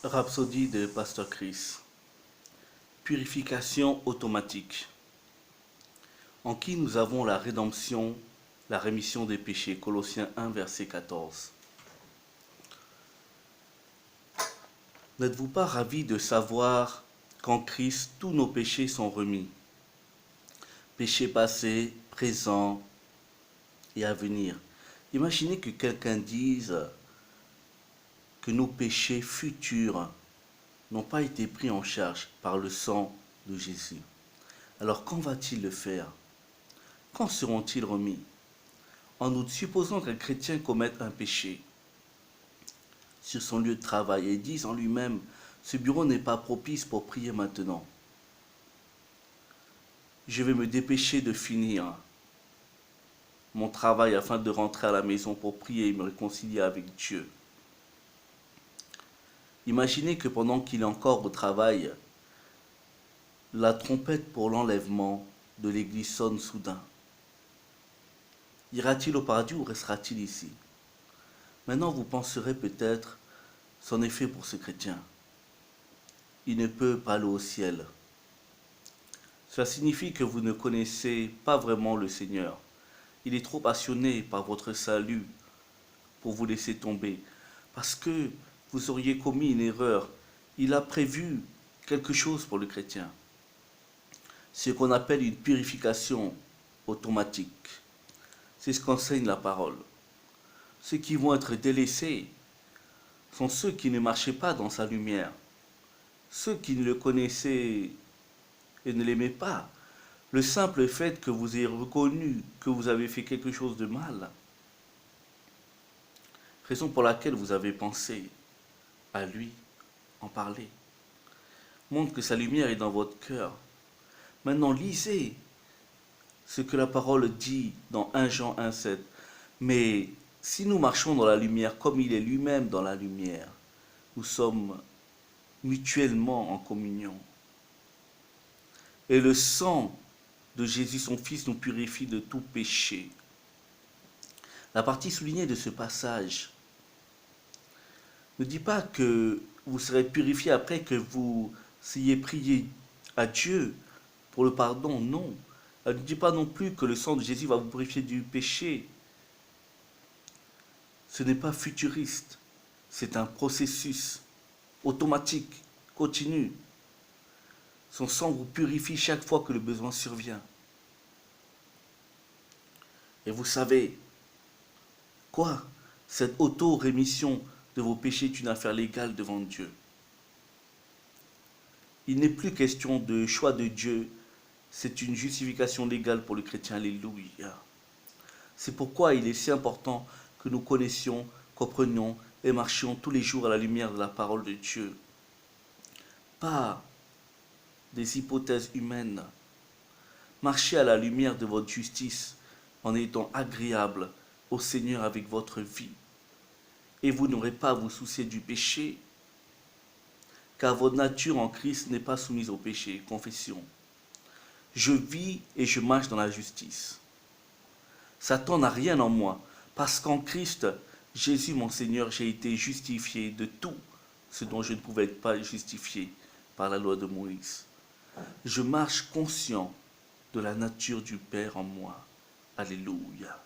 Rhapsodie de Pasteur Chris. Purification automatique. En qui nous avons la rédemption, la rémission des péchés. Colossiens 1, verset 14. N'êtes-vous pas ravis de savoir qu'en Christ, tous nos péchés sont remis? Péchés passés, présents et à venir. Imaginez que quelqu'un dise que nos péchés futurs n'ont pas été pris en charge par le sang de Jésus. Alors quand va-t-il le faire? Quand seront-ils remis? En nous supposant qu'un chrétien commette un péché sur son lieu de travail et dise en lui-même, ce bureau n'est pas propice pour prier maintenant. Je vais me dépêcher de finir mon travail afin de rentrer à la maison pour prier et me réconcilier avec Dieu. Imaginez que pendant qu'il est encore au travail, la trompette pour l'enlèvement de l'église sonne soudain. Ira-t-il au paradis ou restera-t-il ici? Maintenant, vous penserez peut-être, c'en est fait pour ce chrétien. Il ne peut pas aller au ciel. Cela signifie que vous ne connaissez pas vraiment le Seigneur. Il est trop passionné par votre salut pour vous laisser tomber. Parce que vous auriez commis une erreur. Il a prévu quelque chose pour le chrétien. Ce qu'on appelle une purification automatique. C'est ce qu'enseigne la parole. Ceux qui vont être délaissés sont ceux qui ne marchaient pas dans sa lumière. Ceux qui ne le connaissaient et ne l'aimaient pas. Le simple fait que vous ayez reconnu que vous avez fait quelque chose de mal, raison pour laquelle vous avez pensé à lui, en parler, montre que sa lumière est dans votre cœur. Maintenant, lisez ce que la parole dit dans 1 Jean 1,7. Mais si nous marchons dans la lumière comme il est lui-même dans la lumière, nous sommes mutuellement en communion. Et le sang de Jésus, son Fils, nous purifie de tout péché. La partie soulignée de ce passage ne dit pas que vous serez purifié après que vous ayez prié à Dieu pour le pardon, non. Elle ne dit pas non plus que le sang de Jésus va vous purifier du péché. Ce n'est pas futuriste, c'est un processus automatique, continu. Son sang vous purifie chaque fois que le besoin survient. Et vous savez quoi? Cette auto-rémission de vos péchés est une affaire légale devant Dieu. Il n'est plus question de choix de Dieu, c'est une justification légale pour le chrétien. Alléluia. C'est pourquoi il est si important que nous connaissions, comprenions et marchions tous les jours à la lumière de la parole de Dieu. Pas des hypothèses humaines. Marchez à la lumière de votre justice en étant agréable au Seigneur avec votre vie. Et vous n'aurez pas à vous soucier du péché, car votre nature en Christ n'est pas soumise au péché. Confession. Je vis et je marche dans la justice. Satan n'a rien en moi, parce qu'en Christ, Jésus mon Seigneur, j'ai été justifié de tout ce dont je ne pouvais pas justifié par la loi de Moïse. Je marche conscient de la nature du Père en moi. Alléluia.